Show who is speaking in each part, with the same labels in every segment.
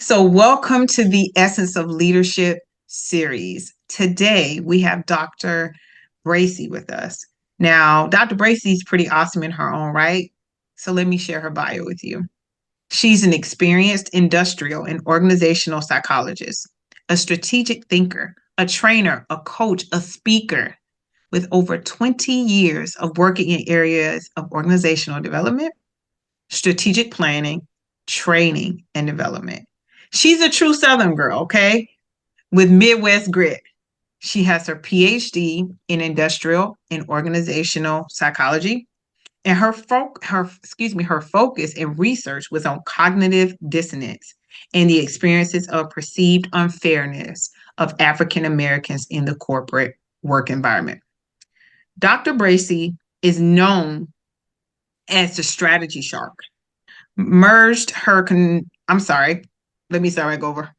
Speaker 1: So, welcome to the Essence of Leadership series. Today, we have Dr. Bracy with us. Now, Dr. Bracy is pretty awesome in her own right. So, let me share her bio with you. She's an experienced industrial and organizational psychologist, a strategic thinker, a trainer, a coach, a speaker with over 20 years of working in areas of organizational development, strategic planning, training, and development. She's a true Southern girl, okay, with Midwest grit. She has her PhD in industrial and organizational psychology, and her focus and research was on cognitive dissonance and the experiences of perceived unfairness of African Americans in the corporate work environment. Dr. Bracy is known as the strategy shark. I'm sorry, let me start back over.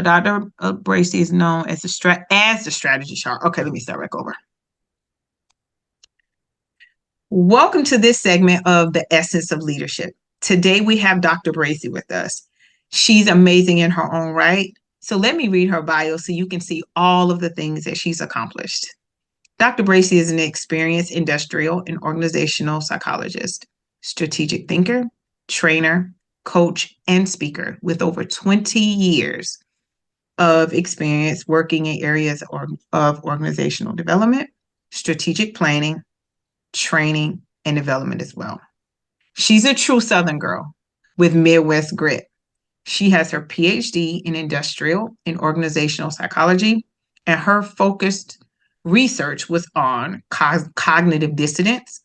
Speaker 1: Dr. Bracy is known as the strategy shark. Okay, let me start back over. Welcome to this segment of the Essence of Leadership. Today we have Dr. Bracy with us. She's amazing in her own right. So let me read her bio so you can see all of the things that she's accomplished. Dr. Bracy is an experienced industrial and organizational psychologist, strategic thinker, trainer, coach, and speaker with over 20 years of experience working in areas of organizational development, strategic planning, training, and development as well. She's a true Southern girl with Midwest grit. She has her PhD in industrial and organizational psychology, and her focused research was on cognitive dissonance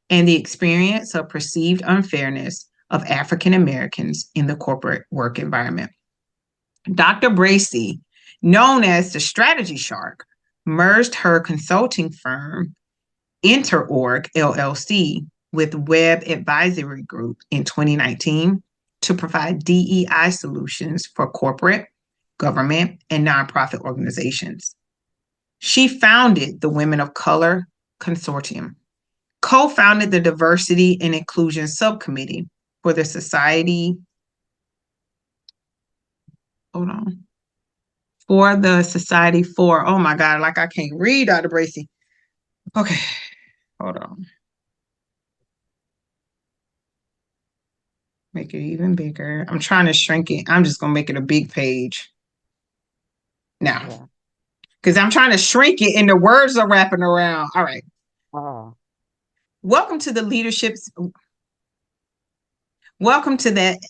Speaker 1: and the experience of perceived unfairness of African Americans in the corporate work environment. Dr. Bracy, known as the Strategy Shark, merged her consulting firm, InterOrg LLC, with Web Advisory Group in 2019 to provide DEI solutions for corporate, government, and nonprofit organizations. She founded the Women of Color Consortium, co-founded the Diversity and Inclusion Subcommittee for the Society for, oh my God, like I can't read, Dr. Bracy. Okay, hold on. Make it even bigger. I'm trying to shrink it. I'm just going to make it a big page now because I'm trying to shrink it and the words are wrapping around. All right. Welcome to the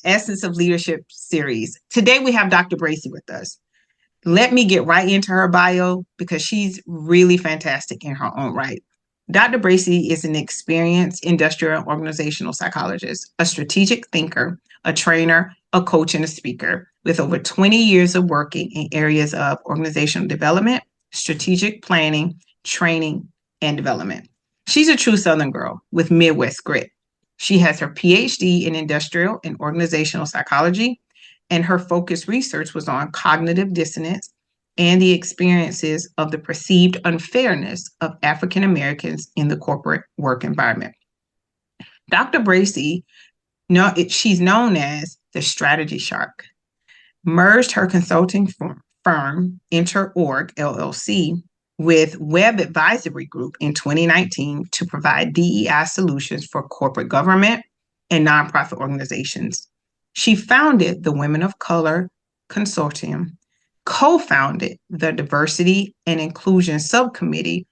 Speaker 1: Essence of Leadership series. Today we have Dr. Bracy with us. Let me get right into her bio because she's really fantastic in her own right. Dr. Bracy is an experienced industrial and organizational psychologist, a strategic thinker, a trainer, a coach, and a speaker with over 20 years of working in areas of organizational development, strategic planning, training, and development. She's a true Southern girl with Midwest grit. She has her PhD in industrial and organizational psychology, and her focused research was on cognitive dissonance and the experiences of the perceived unfairness of African Americans in the corporate work environment. Dr. Bracy, she's known as the Strategy Shark, merged her consulting firm, InterOrg LLC, with Web Advisory Group in 2019 to provide DEI solutions for corporate government and nonprofit organizations. She founded the Women of Color Consortium, co-founded the Diversity and Inclusion Subcommittee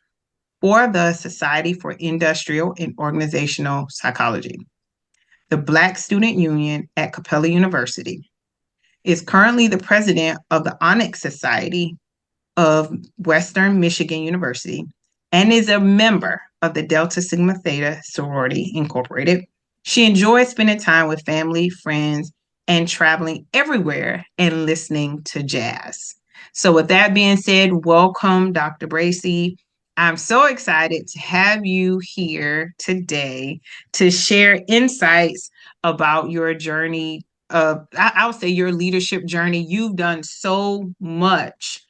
Speaker 1: for the Society for Industrial and Organizational Psychology, the Black Student Union at Capella University, is currently the president of the Onyx Society of Western Michigan University, and is a member of the Delta Sigma Theta Sorority Incorporated. She enjoys spending time with family, friends, and traveling everywhere and listening to jazz. So with that being said, welcome, Dr. Bracy. I'm so excited to have you here today to share insights about your journey of, I would say your leadership journey. You've done so much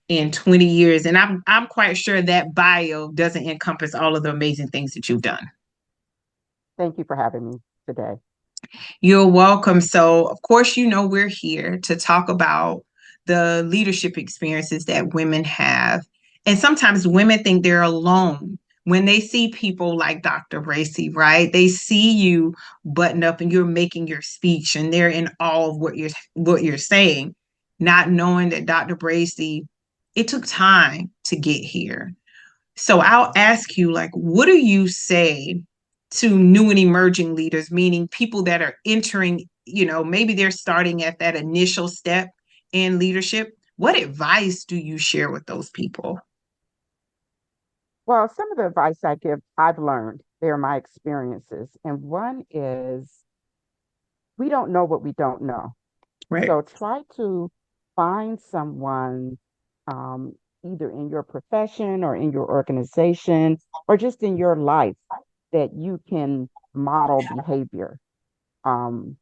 Speaker 1: in 20 years, and I'm quite sure that bio doesn't encompass all of the amazing things that you've done.
Speaker 2: Thank you for having me today.
Speaker 1: You're welcome. So, of course, we're here to talk about the leadership experiences that women have. And sometimes women think they're alone when they see people like Dr. Bracy, right? They see you button up and you're making your speech and they're in awe of what you're saying, not knowing that Dr. Bracy, it took time to get here. So I'll ask you, like, what do you say to new and emerging leaders, meaning people that are entering, maybe they're starting at that initial step in leadership? What advice do you share with those people?
Speaker 2: Well, some of the advice I give, I've learned. They're my experiences. And one is we don't know what we don't know.
Speaker 1: Right.
Speaker 2: So try to find someone, um, either in your profession or in your organization or just in your life that you can model behavior, um,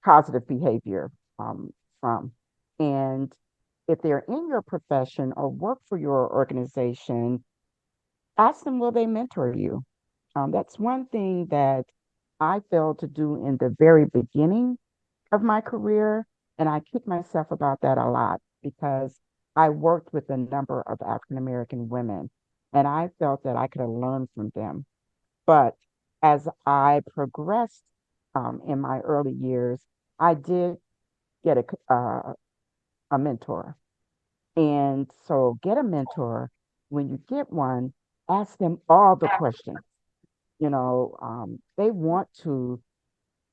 Speaker 2: positive behavior from. And if they're in your profession or work for your organization, ask them, will they mentor you? That's one thing that I failed to do in the very beginning of my career. And I kick myself about that a lot because I worked with a number of African American women and I felt that I could have learned from them. But as I progressed in my early years, I did get a mentor. And so get a mentor. When you get one, ask them all the questions. They want to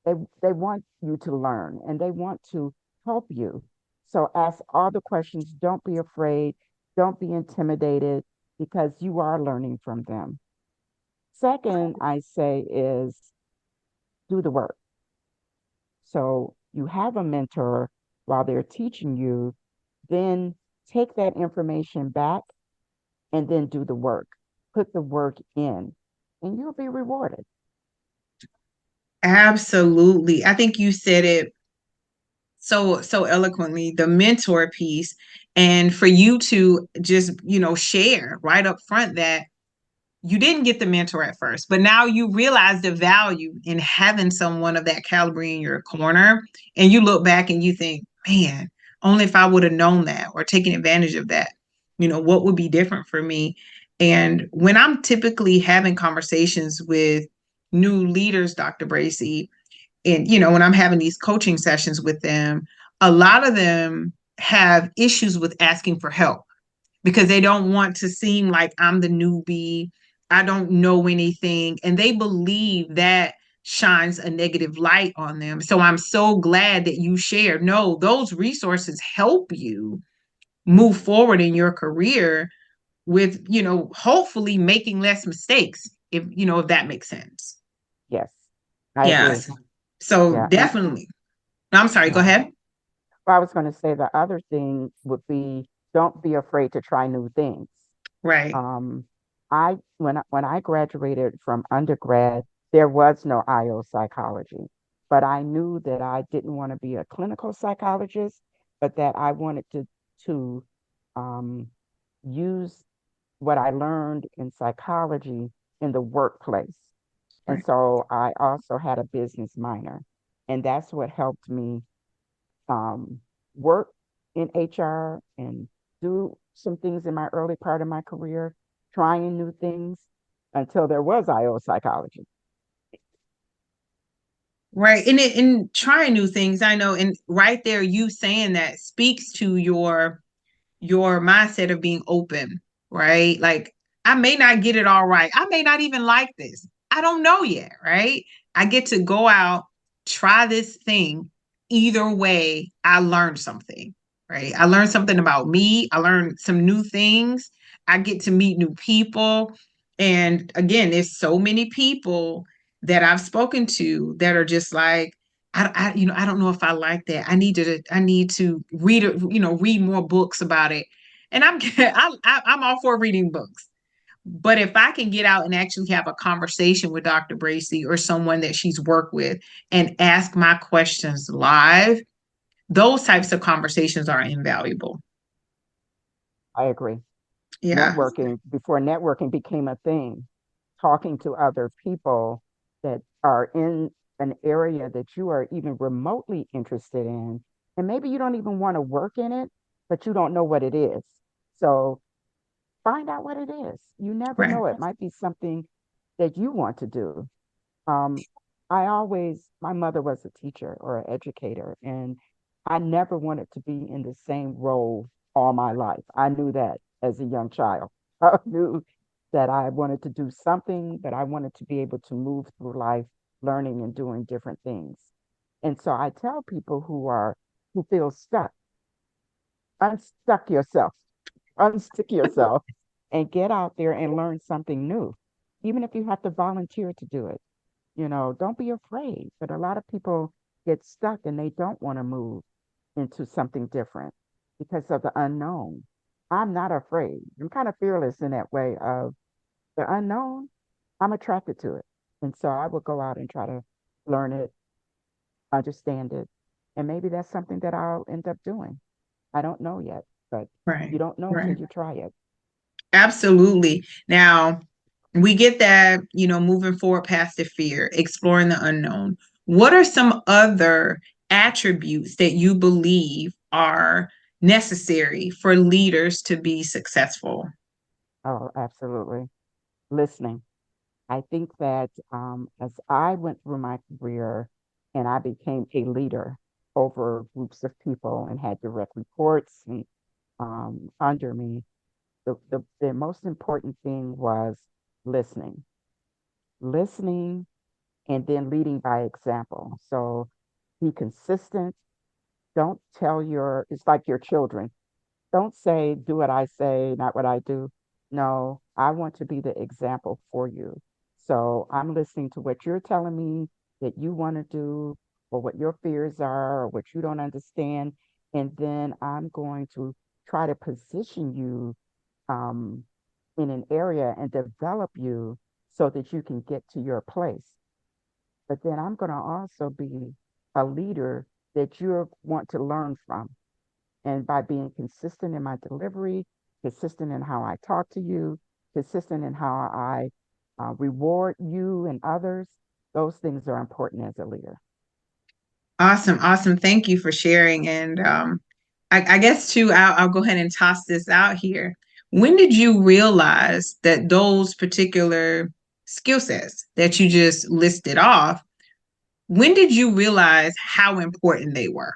Speaker 2: they they want you to learn and they want to help you. So ask all the questions. Don't be afraid. Don't be intimidated because you are learning from them. Second, I say is do the work. So you have a mentor while they're teaching you, then take that information back and then do the work. Put the work in and you'll be rewarded.
Speaker 1: Absolutely. I think you said it so eloquently, the mentor piece, and for you to just, share right up front that you didn't get the mentor at first, but now you realize the value in having someone of that caliber in your corner. And you look back and you think, man, only if I would have known that or taken advantage of that, what would be different for me? And when I'm typically having conversations with new leaders, Dr. Bracy, and, when I'm having these coaching sessions with them, a lot of them have issues with asking for help because they don't want to seem like I'm the newbie. I don't know anything. And they believe that shines a negative light on them. So I'm so glad that you shared. No, those resources help you move forward in your career with, hopefully making less mistakes, if that makes sense.
Speaker 2: Yes, I agree.
Speaker 1: Yes. So
Speaker 2: Yeah. And
Speaker 1: definitely. No, I'm sorry, go
Speaker 2: yeah.
Speaker 1: ahead.
Speaker 2: Well, I was going to say the other thing would be don't be afraid to try new things.
Speaker 1: Right.
Speaker 2: Um, when I graduated from undergrad, there was no IO psychology, but I knew that I didn't want to be a clinical psychologist, but that I wanted to um, use what I learned in psychology in the workplace. And
Speaker 1: Right.
Speaker 2: so I also had a business minor, and that's what helped me um, work in HR and do some things in my early part of my career, trying new things until there was IO psychology.
Speaker 1: Right. And trying new things, I know. And right there, you saying that speaks to your mindset of being open, right? Like, I may not get it all right. I may not even like this. I don't know yet, right? I get to go out, try this thing. Either way, I learned something, right? I learned something about me. I learned some new things. I get to meet new people. And again, there's so many people that I've spoken to that are just like, I don't know if I like that. I need to read more books about it. And I'm all for reading books. But if I can get out and actually have a conversation with Dr. Bracy or someone that she's worked with and ask my questions live, those types of conversations are invaluable.
Speaker 2: I agree.
Speaker 1: Yeah.
Speaker 2: Networking, before networking became a thing, talking to other people that are in an area that you are even remotely interested in, and maybe you don't even want to work in it, but you don't know what it is. So find out what it is. You never
Speaker 1: Right.
Speaker 2: know. It might be something that you want to do. Um, my mother was a teacher or an educator, and I never wanted to be in the same role all my life. I knew that as a young child. I knew that I wanted to do something, but I wanted to be able to move through life learning and doing different things. And so I tell people who feel stuck, unstuck yourself, unstick yourself, and get out there and learn something new, even if you have to volunteer to do it. Don't be afraid. But a lot of people get stuck and they don't want to move into something different because of the unknown. I'm not afraid. I'm kind of fearless in that way of the unknown. I'm attracted to it. And so I will go out and try to learn it, understand it. And maybe that's something that I'll end up doing. I don't know yet, but you
Speaker 1: Right.
Speaker 2: don't know till
Speaker 1: Right.
Speaker 2: you try it.
Speaker 1: Absolutely. Now, we get that, moving forward past the fear, exploring the unknown. What are some other attributes that you believe are necessary for leaders to be successful?
Speaker 2: Oh, absolutely. Listening. I think that as I went through my career and I became a leader over groups of people and had direct reports and under me, the most important thing was listening, listening, and then leading by example. So be consistent. Don't tell it's like your children. Don't say, do what I say, not what I do. No, I want to be the example for you. So I'm listening to what you're telling me that you want to do, or what your fears are, or what you don't understand. And then I'm going to try to position you um, in an area and develop you so that you can get to your place. But then I'm going to also be a leader that you want to learn from, and by being consistent in my delivery, consistent in how I talk to you, consistent in how I reward you and others, those things are important as a leader.
Speaker 1: Awesome. Awesome. Thank you for sharing. And I guess, too, I'll go ahead and toss this out here. When did you realize that those particular skill sets that you just listed off, when did you realize how important they were?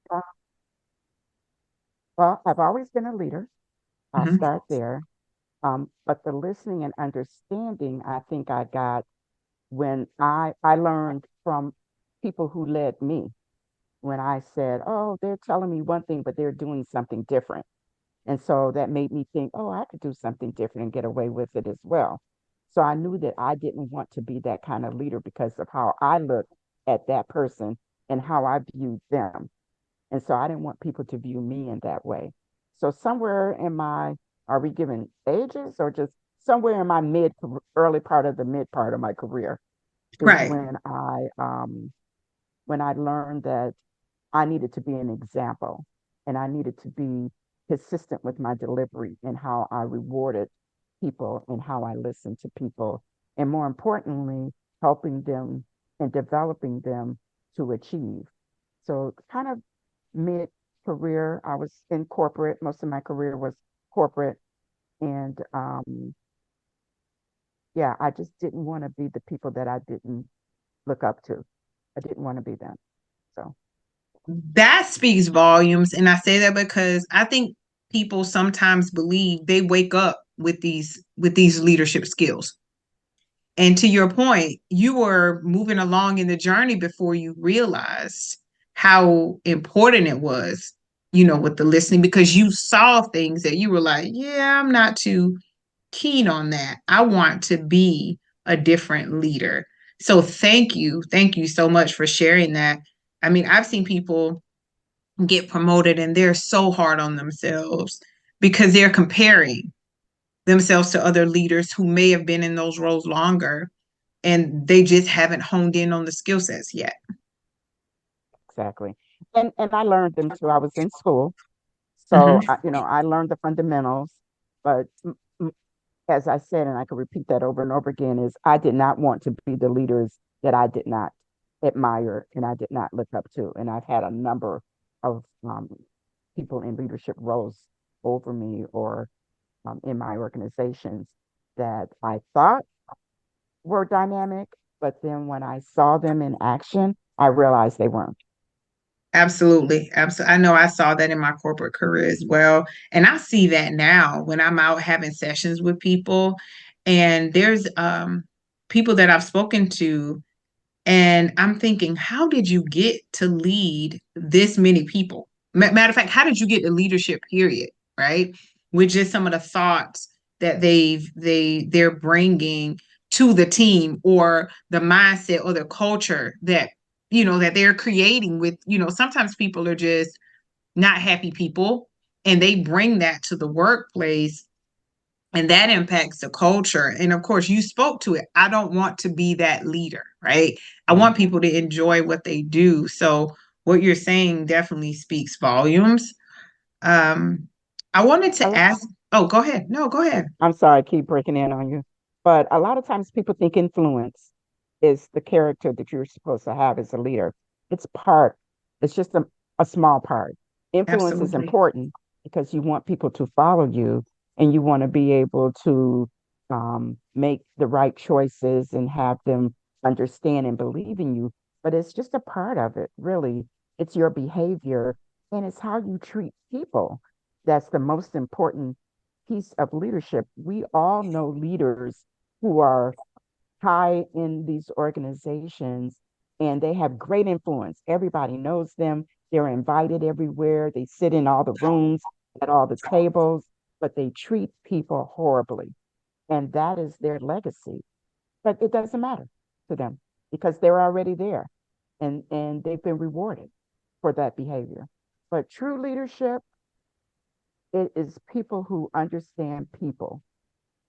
Speaker 2: Uh, well, I've always been a leader. I'll
Speaker 1: Mhm.
Speaker 2: start there. But the listening and understanding, I think I got when I learned from people who led me. When I said, "Oh, they're telling me one thing, but they're doing something different." And so that made me think, oh, I could do something different and get away with it as well. So I knew that I didn't want to be that kind of leader because of how I looked at that person and how I viewed them. And so I didn't want people to view me in that way. So somewhere in are we giving ages or just somewhere in my early part of the mid part of my career is
Speaker 1: Right.
Speaker 2: when I learned that I needed to be an example, and I needed to be consistent with my delivery and how I rewarded people and how I listened to people. And more importantly, helping them and developing them to achieve. So, kind of mid career, I was in corporate. Most of my career was corporate. And yeah, I just didn't want to be the people that I didn't look up to. I didn't want to be them. So,
Speaker 1: That speaks volumes. And I say that because I think people sometimes believe they wake up with these leadership skills. And to your point, you were moving along in the journey before you realized how important it was, with the listening, because you saw things that you were like, yeah, I'm not too keen on that. I want to be a different leader. So thank you. Thank you so much for sharing that. I mean, I've seen people get promoted and they're so hard on themselves because they're comparing themselves to other leaders who may have been in those roles longer and they just haven't honed in on the skill sets yet.
Speaker 2: exactly. And I learned them too. I was in school.
Speaker 1: Mhm.
Speaker 2: So I learned the fundamentals, but as I said, and I can repeat that over and over again, is I did not want to be the leaders that I did not admire and I did not look up to. And I've had a number of people in leadership roles over me or in my organizations that I thought were dynamic, but then when I saw them in action, I realized they weren't.
Speaker 1: Absolutely. Absolutely. I know I saw that in my corporate career as well. And I see that now when I'm out having sessions with people. And there's people that I've spoken to, and I'm thinking, how did you get to lead this many people? Matter of fact, how did you get to leadership, period? Right? With just some of the thoughts that they're bringing to the team, or the mindset or the culture that that they're creating with, sometimes people are just not happy people, and they bring that to the workplace, and that impacts the culture. And of course, you spoke to it. I don't want to be that leader, right? I
Speaker 2: Yeah.
Speaker 1: want people to enjoy what they do. So what you're saying definitely speaks volumes. um I wanted
Speaker 2: A
Speaker 1: to
Speaker 2: lo-
Speaker 1: ask. Oh, go ahead. No, go ahead.
Speaker 2: I'm sorry, I keep breaking in on you. But a lot of times people think influence is the character that you're supposed to have as a leader. It's part, it's just a small part. Influence is
Speaker 1: Absolutely.
Speaker 2: important because you want people to follow you and you want to be able to make the right choices and have them understand and believe in you. But it's just a part of it, really. It's your behavior and it's how you treat people. That's the most important piece of leadership. We all know leaders who are high in these organizations and they have great influence. Everybody knows them. They're invited everywhere. They sit in all the rooms at all the tables, but they treat people horribly. And that is their legacy. But it doesn't matter to them because they're already there and they've been rewarded for that behavior. But true leadership, it is people who understand people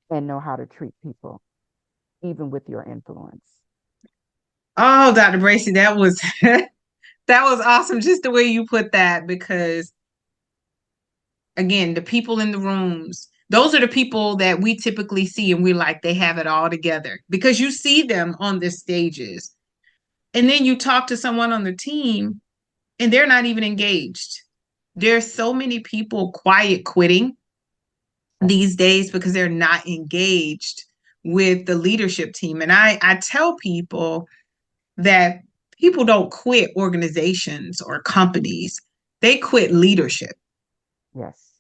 Speaker 2: and know how to treat people, even with your influence.
Speaker 1: Oh, Dr. Bracy, that was that was awesome, just the way you put that, because again, the people in the rooms, those are the people that we typically see and we're like, they have it all together, because you see them on the stages. And then you talk to someone on the team and they're not even engaged. There's so many people quiet quitting
Speaker 2: Yes,
Speaker 1: these days because they're not engaged with the leadership team. And I tell people that people don't quit organizations or companies, they quit leadership.
Speaker 2: yes,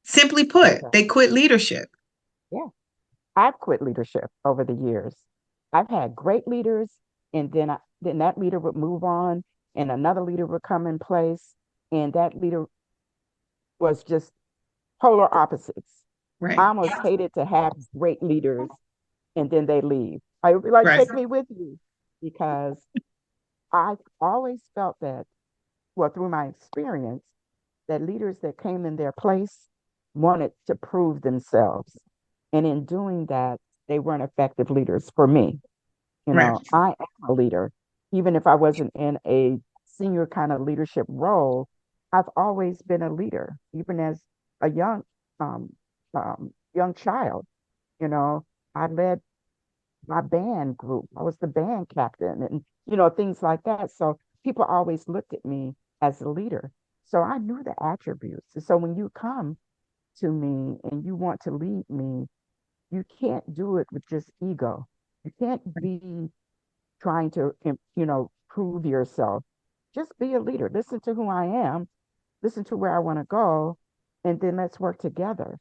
Speaker 1: Simply put, they
Speaker 2: exactly.
Speaker 1: quit leadership.
Speaker 2: Yeah. I've quit leadership over the years. I've had great leaders, and then that leader would move on, and another leader would come in place, and that leader was just polar opposites. I
Speaker 1: Right.
Speaker 2: almost hated to have great leaders and then they leave. I would be like,
Speaker 1: Right.
Speaker 2: take me with you, because I always felt that, well, through my experience, that leaders that came in their place wanted to prove themselves. And in doing that, they weren't effective leaders for me.
Speaker 1: Right.
Speaker 2: I am a leader. Even if I wasn't in a senior kind of leadership role, I've always been a leader, even as a young child. You know, I led my band group. I was the band captain and, things like that. So people always looked at me as a leader. So I knew the attributes. And so when you come to me and you want to lead me, you can't do it with just ego. You can't be trying to, prove yourself. Just be a leader. Listen to who I am, listen to where I want to go, and then let's work together.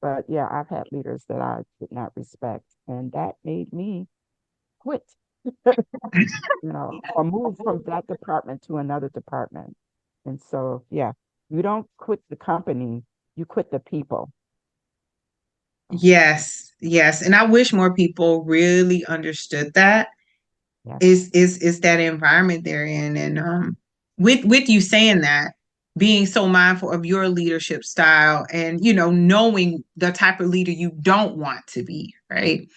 Speaker 2: But yeah, I've had leaders that I did not respect, and that made me quit, or move from that department to another department. And so, yeah, you don't quit the company, you quit the people. So,
Speaker 1: Yes. Yes. And I wish more people really understood that
Speaker 2: yes.
Speaker 1: is that environment they're in. And with you saying that, being so mindful of your leadership style, and knowing the type of leader you don't want to be, right?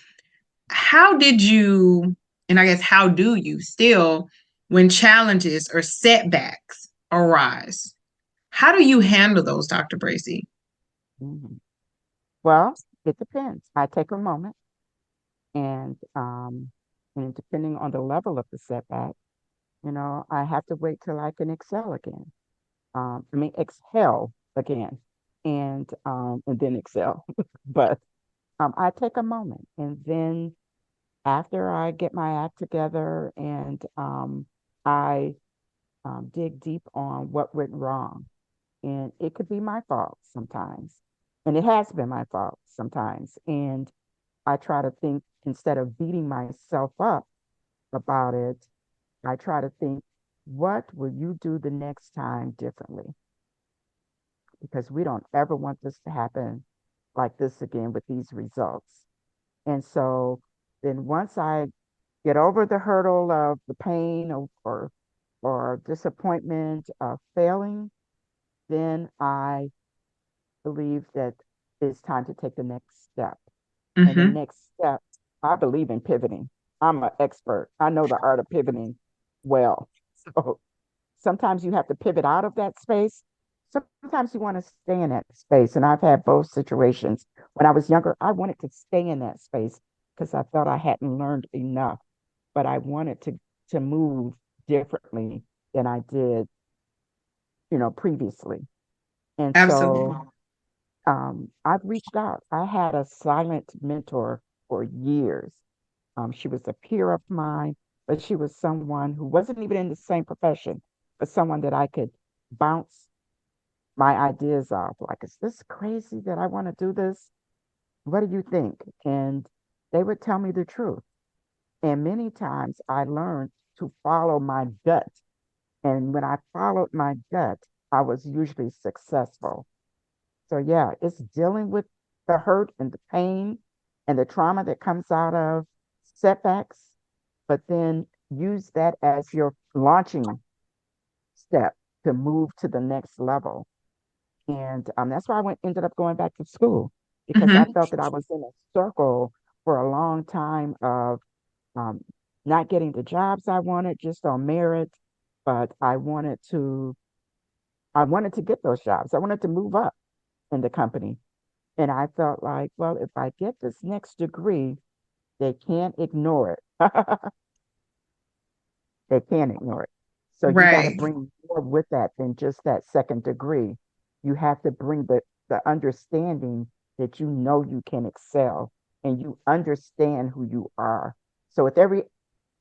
Speaker 1: How did you, and I guess how do you still, when challenges or setbacks arise, how do you handle those, Dr. Bracy?
Speaker 2: Mhm. Well, It depends. I take a moment and depending on the level of the setback, I have to wait till I can excel again. Exhale again and then excel. But I take a moment and then after I get my act together and I dig deep on what went wrong. And it could be my fault sometimes. And it has been my fault sometimes. And I try to think instead of beating myself up about it, I try to think, what will you do the next time differently? Because we don't ever want this to happen like this again with these results. And so then once I get over the hurdle of the pain or disappointment of failing, then I believe that it's time to take the next step. And the
Speaker 1: Mm-hmm.
Speaker 2: next step, I believe in pivoting. I'm an expert. I know the art of pivoting well. So sometimes you have to pivot out of that space. Sometimes you want to stay in that space. And I've had both situations. When I was younger, I wanted to stay in that space because I felt I hadn't learned enough, but I wanted to move differently than I did, previously. And
Speaker 1: Absolutely.
Speaker 2: so I've reached out. I had a silent mentor for years. She was a peer of mine, but she was someone who wasn't even in the same profession, but someone that I could bounce my ideas off. Like, is this crazy that I want to do this? What do you think? And they would tell me the truth. And many times I learned to follow my gut. And when I followed my gut, I was usually successful. So yeah, it's dealing with the hurt and the pain and the trauma that comes out of setbacks, but then use that as your launching step to move to the next level. And that's why ended up going back to school because I
Speaker 1: Mm-hmm.
Speaker 2: felt that I was in a circle for a long time of um, not getting the jobs I wanted just on merit, but I wanted to get those jobs. I wanted to move up in the company. And I felt like, well, if I get this next degree, they can't ignore it. They can't ignore it. So you got to
Speaker 1: Right.
Speaker 2: bring more with that than just that second degree. You have to bring the understanding that you know you can excel and you understand who you are. So with every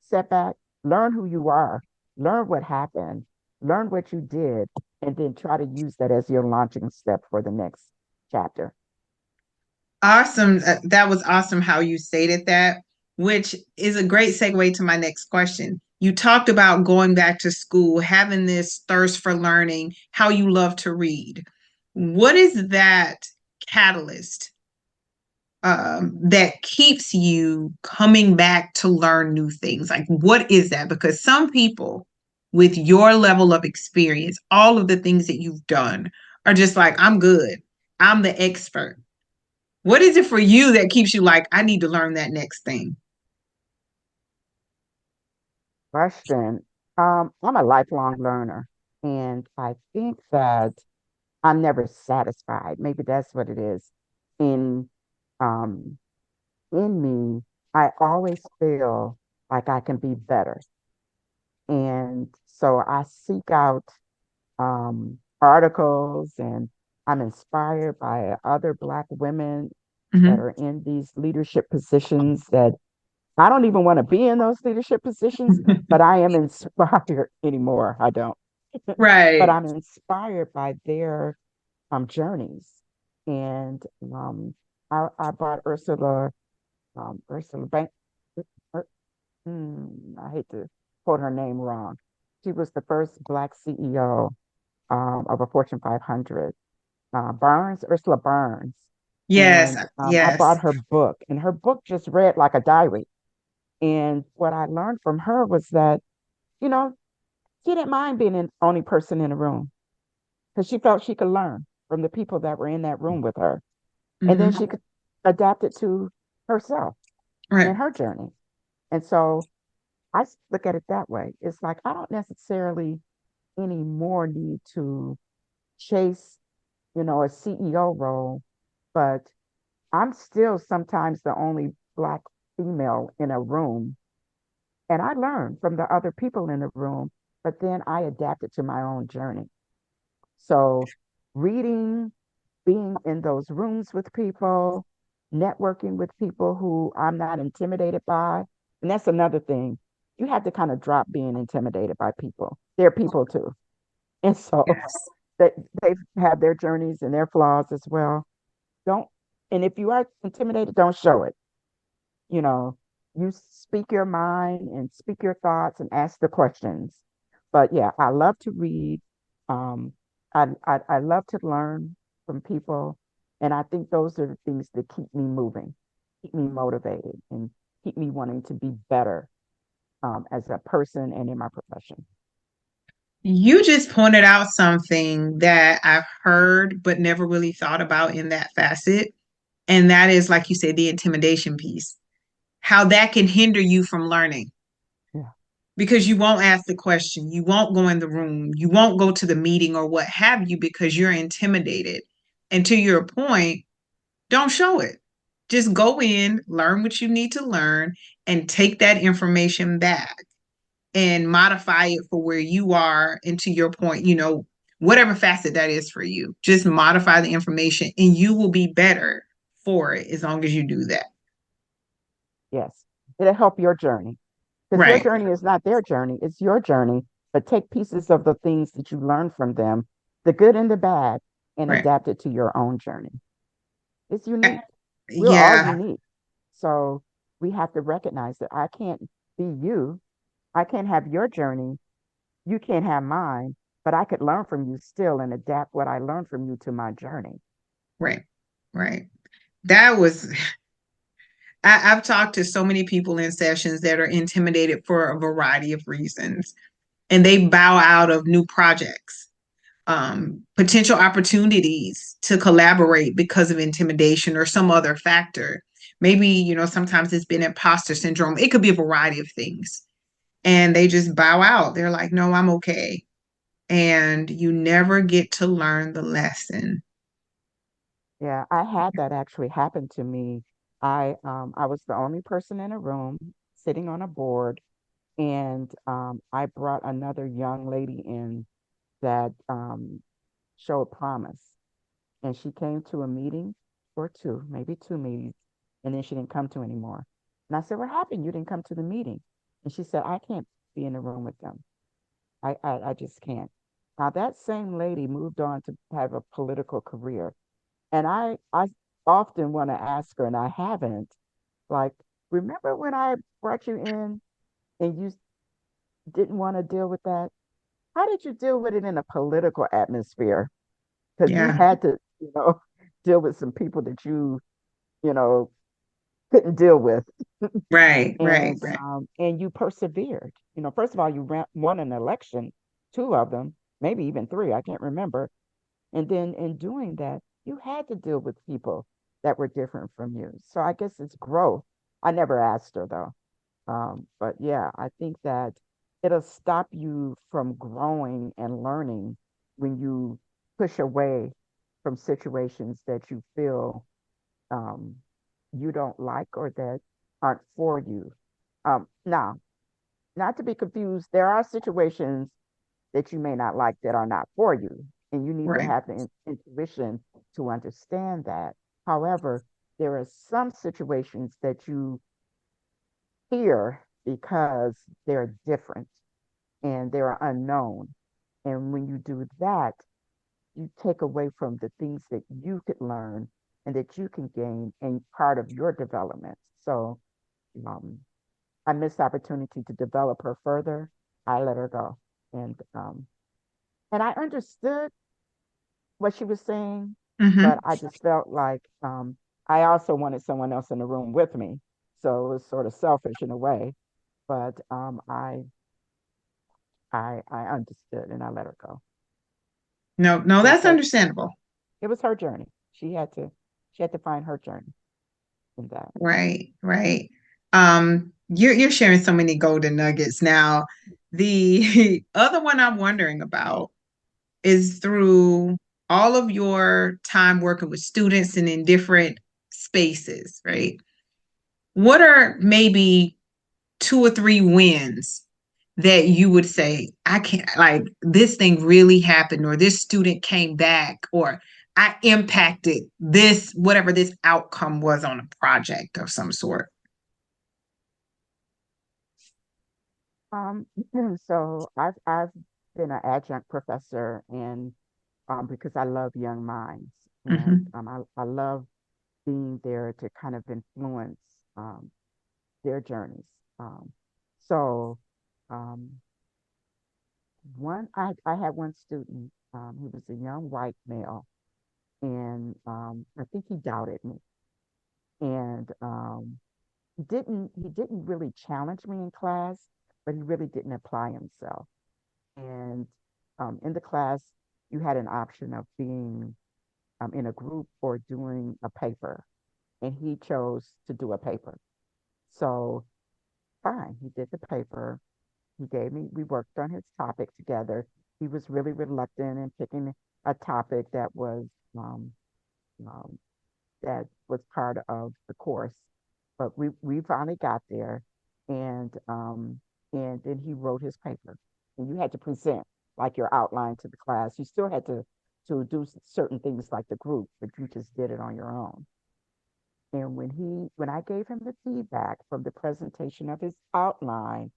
Speaker 2: setback, learn who you are, learn what happened, learn what you did, and then try to use that as your launching step for the next chapter.
Speaker 1: Awesome. That was awesome how you stated that, which is a great segue to my next question. You talked about going back to school, having this thirst for learning, how you love to read. What is that catalyst that keeps you coming back to learn new things? Like, what is that? Because some people, with your level of experience, all of the things that you've done, are just like, I'm good. I'm the expert. What is it for you that keeps you like, I need to learn that next thing?
Speaker 2: Question. I'm a lifelong learner, and I think that I'm never satisfied. Maybe that's what it is. In um, in me, I always feel like I can be better, and so I seek out articles, and I'm inspired by other Black women that
Speaker 1: Hmm.
Speaker 2: are in these leadership positions that I don't even want to be in those leadership positions, but I am inspired anymore. I don't, but
Speaker 1: Right.
Speaker 2: I'm inspired by their journeys. And I bought Ursula Bank. Ur- I hate to quote her name wrong. She was the first Black CEO of a Fortune 500. Ursula Burns.
Speaker 1: Yes.
Speaker 2: And I
Speaker 1: Yes.
Speaker 2: bought her book, and her book just read like a diary. And what I learned from her was that, you know, she didn't mind being the only person in the room because she felt she could learn from the people that were in that room with her. And then
Speaker 1: Hmm.
Speaker 2: she could adapt it to herself
Speaker 1: Right.
Speaker 2: and her journey. And so I look at it that way. It's like I don't necessarily anymore need to chase, a CEO role, but I'm still sometimes the only Black female in a room, and I learn from the other people in the room, but then I adapt it to my own journey. So, reading, being in those rooms with people, networking with people who I'm not intimidated by. And that's another thing. You have to kind of drop being intimidated by people. They're people too. And so
Speaker 1: Yes.
Speaker 2: they, they have their journeys and their flaws as well. Don't, and if you are intimidated, don't show it. You know, you speak your mind and speak your thoughts and ask the questions. But yeah, I love to read. Um, I love to learn from people, and I think those are the things that keep me moving, keep me motivated, and keep me wanting to be better as a person and in my profession.
Speaker 1: You just pointed out something that I've heard but never really thought about in that facet. And that is, like you said, the intimidation piece, how that can hinder you from learning
Speaker 2: Yeah.
Speaker 1: because you won't ask the question, you won't go in the room, you won't go to the meeting or what have you because you're intimidated. And to your point, don't show it. Just go in, learn what you need to learn, and take that information back and modify it for where you are. And to your point, whatever facet that is for you, just modify the information and you will be better for it as long as you do that.
Speaker 2: Yes. It'll help your journey because your
Speaker 1: Right,
Speaker 2: journey is not their journey, it's your journey. But take pieces of the things that you learn from them, the good and the bad, and
Speaker 1: right.
Speaker 2: adapt it to your own journey. It's
Speaker 1: Uh,
Speaker 2: unique. We're all
Speaker 1: Yeah,
Speaker 2: unique. So we have to recognize that I can't be you. I can't have your journey. You can't have mine, but I could learn from you still and adapt what I learned from you to my journey.
Speaker 1: right, right. That was, I've talked to so many people in sessions that are intimidated for a variety of reasons, and they bow out of new projects, potential opportunities to collaborate because of intimidation or some other factor. Maybe, sometimes it's been imposter syndrome. It could be a variety of things. And they just bow out. They're like, no, I'm okay. And you never get to learn the lesson.
Speaker 2: Yeah, I had that actually happen to me. I was the only person in a room sitting on a board, and I brought another young lady in that showed promise. And she came to a meeting or two, maybe two meetings, and then she didn't come to anymore. And I said, "What happened? You didn't come to the meeting?" And she said, "I can't be in the room with them. I just can't." Now that same lady moved on to have a political career. And I often want to ask her, and I haven't, like, remember when I brought you in and you didn't want to deal with that? How did you deal with it in a political atmosphere? Because you
Speaker 1: Yeah.
Speaker 2: had to, deal with some people that you know, couldn't deal with,
Speaker 1: Right, right,
Speaker 2: and
Speaker 1: right,
Speaker 2: and you persevered. First of all, you won an election, two of them, maybe even three, I can't remember. And then in doing that, you had to deal with people that were different from you. So I guess it's growth. I never asked her though. But yeah, I think that it'll stop you from growing and learning when you push away from situations that you feel um, you don't like or that aren't for you. Now, not to be confused, there are situations that you may not like that are not for you, and you need to
Speaker 1: right,
Speaker 2: have the intuition to understand that. However, there are some situations that you fear because they're different and they're unknown. And when you do that, you take away from the things that you could learn and that you can gain and part of your development. So um, I missed the opportunity to develop her further. I let her go. And I understood what she was saying, but
Speaker 1: hmm
Speaker 2: I just felt like I also wanted someone else in the room with me. So it was sort of selfish in a way, but I understood and I let her go
Speaker 1: No, no,
Speaker 2: because
Speaker 1: that's understandable.
Speaker 2: it was her journey. She had to find her journey in that.
Speaker 1: Right, right. You're sharing so many golden nuggets. Now, the other one I'm wondering about is through all of your time working with students and in different spaces, right? What are maybe two or three wins that you would say, I can't, like, this thing really happened, or this student came back, or I impacted this, whatever this outcome was on a project of some sort?
Speaker 2: Um, so I've been an adjunct professor, and because I love young minds, and
Speaker 1: Hmm.
Speaker 2: I love being there to kind of influence um, their journeys. Um, so um, I had one student. He was a young white male, and I think he doubted me, and he didn't really challenge me in class, but he really didn't apply himself. And in the class, you had an option of being in a group or doing a paper, and he chose to do a paper. So fine, he did the paper. We worked on his topic together. He was really reluctant in picking a topic um, um, that was part of the course. But we finally got there, and then he wrote his paper, and you had to present like your outline to the class. You still had to do certain things like the group, but you just did it on your own. And when I gave him the feedback from the presentation of his outline,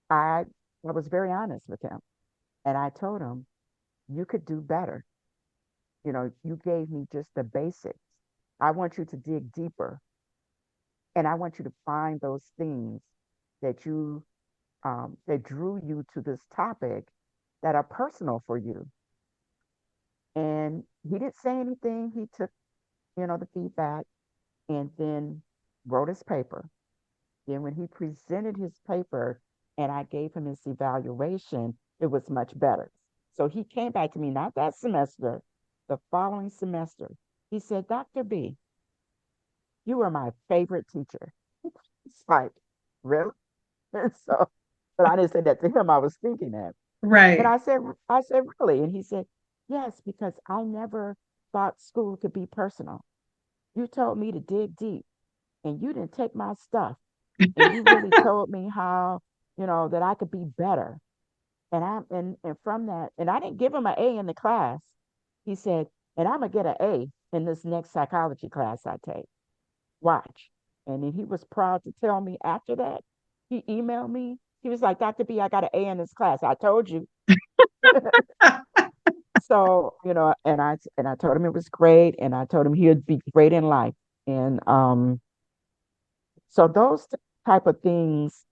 Speaker 2: I I was very honest with him, and I told him, you could do better. You gave me just the basics. I want you to dig deeper, and I want you to find those things that you that drew you to this topic that are personal for you. And he didn't say anything. He took, the feedback, and then wrote his paper. Then when he presented his paper and I gave him his evaluation, it was much better. So he came back to me, not that semester, the following semester. He said, Dr. B, you are my favorite teacher. It's like, really? So, but I didn't say that to him. I was thinking that. And
Speaker 1: Right.
Speaker 2: I said, really? And he said, yes, because I never thought school could be personal. You told me to dig deep, and you didn't take my stuff, and you really told me how, that I could be better. And from that, and I didn't give him an A in the class. He said, and I'm gonna get an A in this next psychology class I take. Watch. And then he was proud to tell me after that. He emailed me. He was like, Dr. B, I got an A in this class. I told you. So, and I told him it was great, and I told him he would be great in life. And so those type of things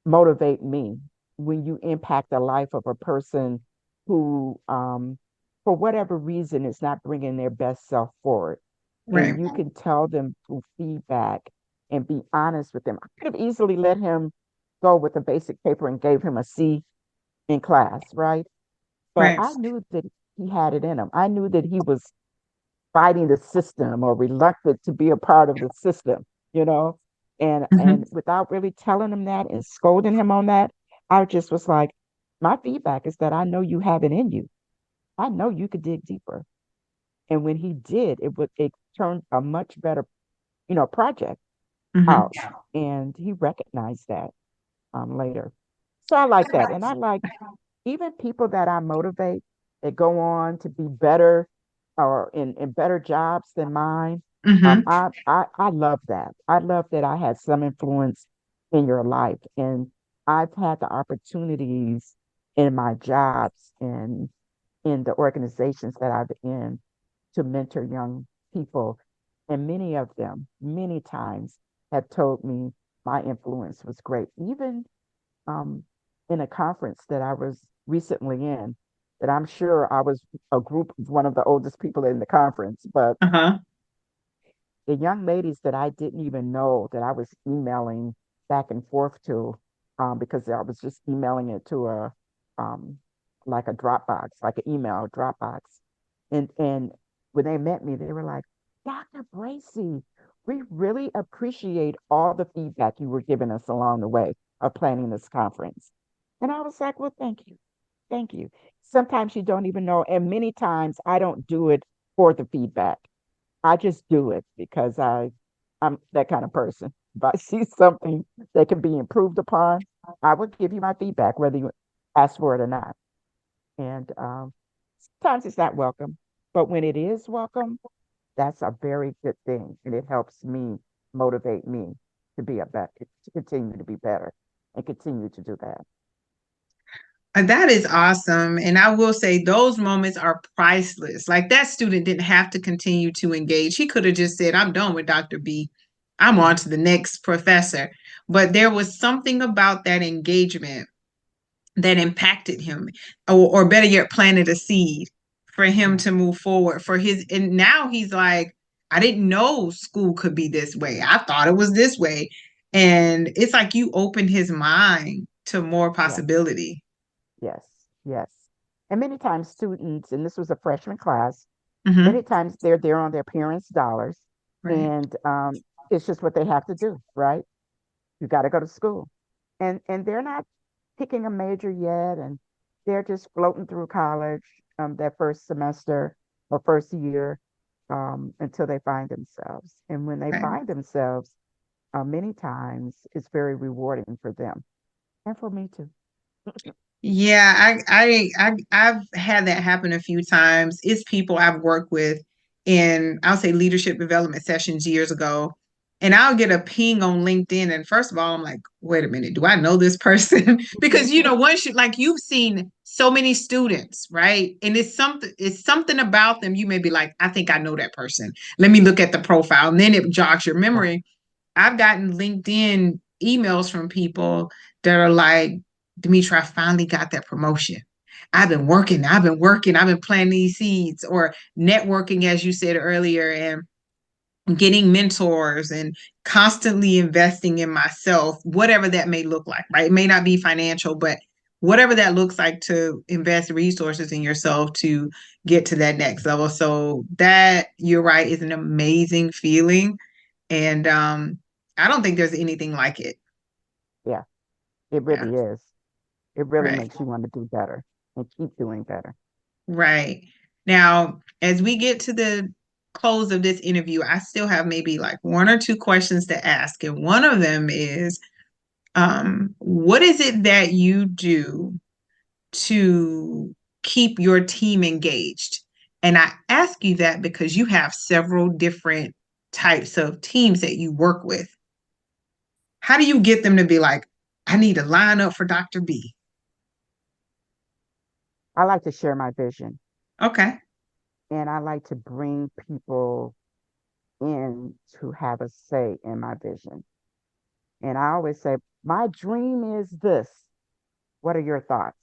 Speaker 2: motivate me when you impact the life of a person who, for whatever reason, is not bringing their best self forward. And
Speaker 1: Right.
Speaker 2: you can tell them through feedback and be honest with them. I could have easily let him go with a basic paper and gave him a C in class, right? But
Speaker 1: Right.
Speaker 2: I knew that he had it in him. I knew that he was fighting the system or reluctant to be a part of the system, you know? And
Speaker 1: Hmm.
Speaker 2: without really telling him that and scolding him on that, I just was like, my feedback is that I know you have it in you. I know you could dig deeper. And when he did, it turned a much better, project
Speaker 1: Hmm.
Speaker 2: out. And he recognized that later. So I like that. And I like even people that I motivate that go on to be better or in better jobs than mine.
Speaker 1: Hmm.
Speaker 2: I love that. I love that I had some influence in your life. And I've had the opportunities in my jobs and in the organizations that I've in to mentor young people. And many of them, many times, have told me my influence was great. Even um, in a conference that I was recently in, that I'm sure I was a group of one of the oldest people in the conference, but
Speaker 1: Uh-huh.
Speaker 2: the young ladies that I didn't even know that I was emailing back and forth to, because I was just emailing it to um, like a Dropbox, like an email Dropbox. And when they met me, they were like, Dr. Bracy, we really appreciate all the feedback you were giving us along the way of planning this conference. And I was like, well, thank you. Thank you. Sometimes you don't even know. And many times I don't do it for the feedback. I just do it because I'm that kind of person. If I see something that can be improved upon, I will give you my feedback, whether you ask for it or not. And sometimes it's not welcome, but when it is welcome, that's a very good thing. And it helps me motivate me to be a better, to continue to be better and continue to do that.
Speaker 1: That is awesome. And I will say those moments are priceless. Like that student didn't have to continue to engage. He could have just said, I'm done with Dr. B. I'm on
Speaker 2: Mhm.
Speaker 1: to the next professor. But there was something about that engagement that impacted him, or better yet, planted a seed for him
Speaker 2: Yeah.
Speaker 1: to move forward. For his, and now he's like, I didn't know school could be this way. I thought it was this way. And it's like you opened his mind to more
Speaker 2: Yes.
Speaker 1: possibility.
Speaker 2: Yes. Yes. And many times students, and this was a freshman class,
Speaker 1: Hmm.
Speaker 2: many times they're there on their parents' dollars,
Speaker 1: Right.
Speaker 2: and it's just what they have to do, right? You got to go to school, and they're not picking a major yet, and they're just floating through college, their first semester or first year, until they find themselves. And when they
Speaker 1: Right.
Speaker 2: find themselves, many times it's very rewarding for them and for me too.
Speaker 1: Yeah, I've had that happen a few times. It's people I've worked with in, I'll say, leadership development sessions years ago, and I'll get a ping on LinkedIn, and first of all, I'm like, wait a minute, do I know this person? Because once you, like, you've seen so many students, right? And it's something about them. You may be like, I think I know that person. Let me look at the profile, and then it jogs your
Speaker 2: Yeah,
Speaker 1: memory. I've gotten LinkedIn emails from people that are like, Demetra, I finally got that promotion. I've been planting these seeds, or networking, as you said earlier, and getting mentors and constantly investing in myself, whatever that may look like, right? It may not be financial, but whatever that looks like, to invest resources in yourself to get to that next level. So that, you're right, is an amazing feeling. And I don't think there's anything like it.
Speaker 2: yeah, it
Speaker 1: Yeah.
Speaker 2: really is. It really
Speaker 1: Right.
Speaker 2: makes you want to do better and keep doing better.
Speaker 1: Right. Now, as we get to the close of this interview, I still have maybe like one or two questions to ask. And one of them is, what is it that you do to keep your team engaged? And I ask you that because you have several different types of teams that you work with. How do you get them to be like, I need to line up for Dr. B?
Speaker 2: I like to share my vision,
Speaker 1: Okay.
Speaker 2: and I like to bring people in to have a say in my vision. And I always say, my dream is this. What are your thoughts?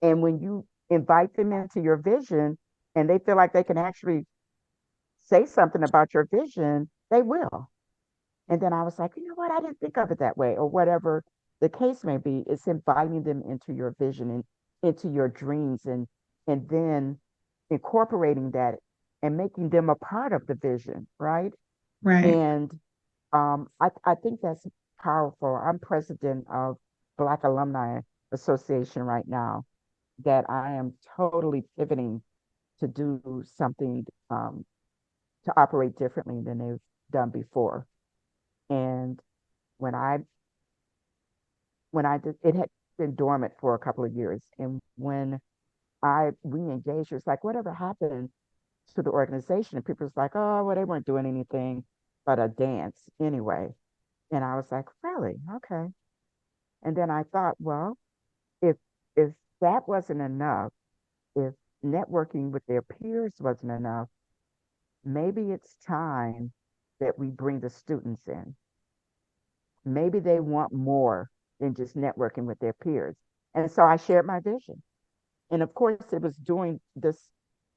Speaker 2: And when you invite them into your vision and they feel like they can actually say something about your vision, they will. And then I was like, you know what? I didn't think of it that way, or whatever the case may be. It's inviting them into your vision and into your dreams, and then incorporating that and making them a part of the vision, right?
Speaker 1: Right.
Speaker 2: And I think that's powerful. I'm president of Black Alumni Association right now, that I am totally pivoting to do something, to operate differently than they've done before. And when I when I did, it had been dormant for a couple of years, and when I re-engaged, it was like, whatever happened to the organization? And people was like, oh, well, they weren't doing anything but a dance anyway. And I was like, really? Okay. And then I thought, well, if if that wasn't enough, if networking with their peers wasn't enough, maybe it's time that we bring the students in. Maybe they want more than just networking with their peers. And so I shared my vision. And of course, it was during this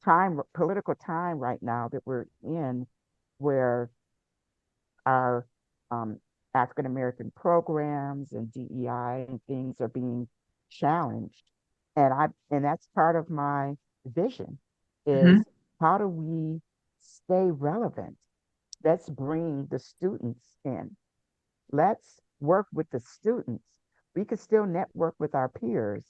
Speaker 2: time, political time right now that we're in, where our African American programs and DEI and things are being challenged. And that's part of my vision,
Speaker 1: Hmm.
Speaker 2: is how do we stay relevant? Let's bring the students in. Let's work with the students. We could still network with our peers,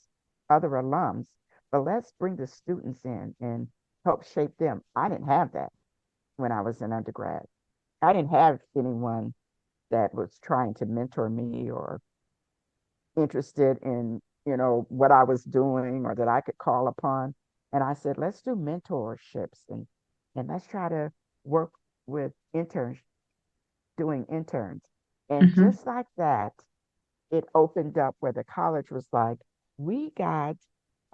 Speaker 2: other alums, but let's bring the students in and help shape them. I didn't have that when I was an undergrad. I didn't have anyone that was trying to mentor me or interested in, what I was doing or that I could call upon. And I said, let's do mentorships and let's try to work with interns, doing interns. And
Speaker 1: Hmm.
Speaker 2: just like that, it opened up where the college was like, we got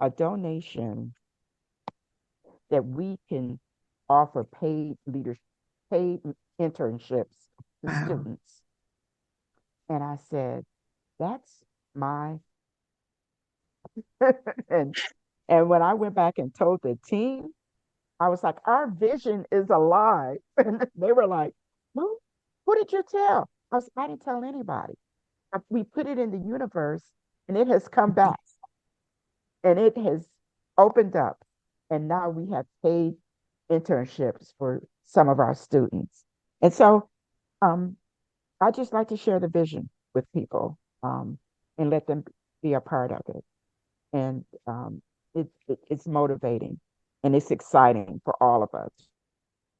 Speaker 2: a donation that we can offer paid internships to
Speaker 1: Wow.
Speaker 2: students. And I said, that's my and and when I went back and told the team, I was like, our vision is alive. And they were like, who did you tell? I didn't tell anybody. We put it in the universe and it has come back and it has opened up. And now we have paid internships for some of our students. And so um, I just like to share the vision with people and let them be a part of it. And it's motivating and it's exciting for all of us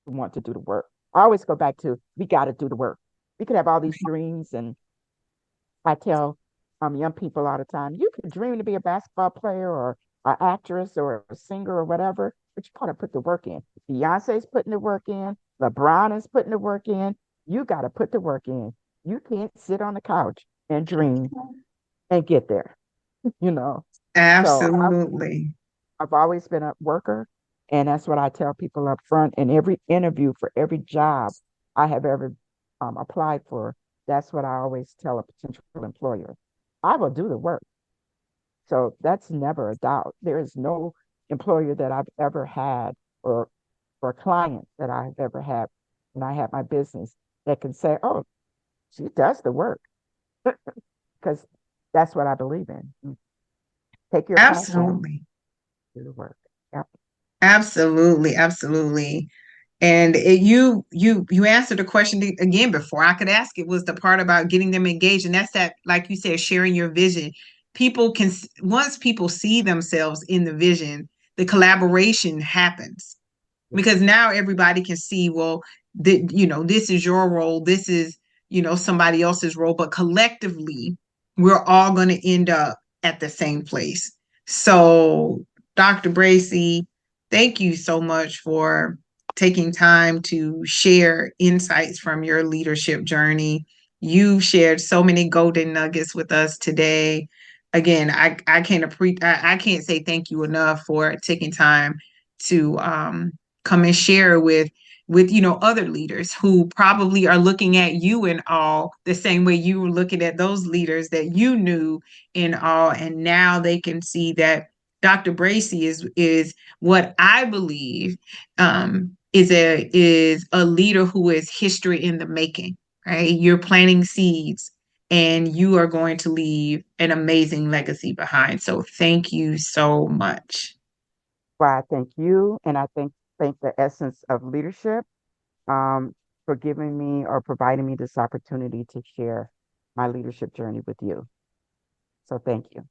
Speaker 2: who want to do the work. I always go back to we got to do the work. We could have all these dreams, and I tell young people all the time, you can dream to be a basketball player or an actress or a singer or whatever, but you got to put the work in. Beyonce's putting the work in. LeBron is putting the work in. You got to put the work in. You can't sit on the couch and dream and get there, you know. So
Speaker 1: Absolutely.
Speaker 2: I've always been a worker, and that's what I tell people up front in every interview for every job I have ever applied for. That's what I always tell a potential employer. I will do the work. So that's never a doubt. There is no employer that I've ever had or client that I've ever had when I had my business that can say, oh, she does the work because that's what I believe in. You take your passion,
Speaker 1: Absolutely.
Speaker 2: do the work. Yep.
Speaker 1: Absolutely. Absolutely. And you answered the question again before I could ask it, was the part about getting them engaged. And that's that, like you said, sharing your vision. People can, once people see themselves in the vision, the collaboration happens
Speaker 2: Yes.
Speaker 1: because now everybody can see, well, this is your role, this is, somebody else's role, but collectively we're all going to end up at the same place. So Dr. Bracy, thank you so much for taking time to share insights from your leadership journey. You shared so many golden nuggets with us today. Again, I can't say thank you enough for taking time to come and share with other leaders who probably are looking at you in awe the same way you were looking at those leaders that you knew in awe, and now they can see that Dr. Bracy is what I believe is a leader who is history in the making. Right, you're planting seeds and you are going to leave an amazing legacy behind. So thank you so much.
Speaker 2: Why I thank you, and I thank the essence of leadership for giving me or providing me this opportunity to share my leadership journey with you. So thank you.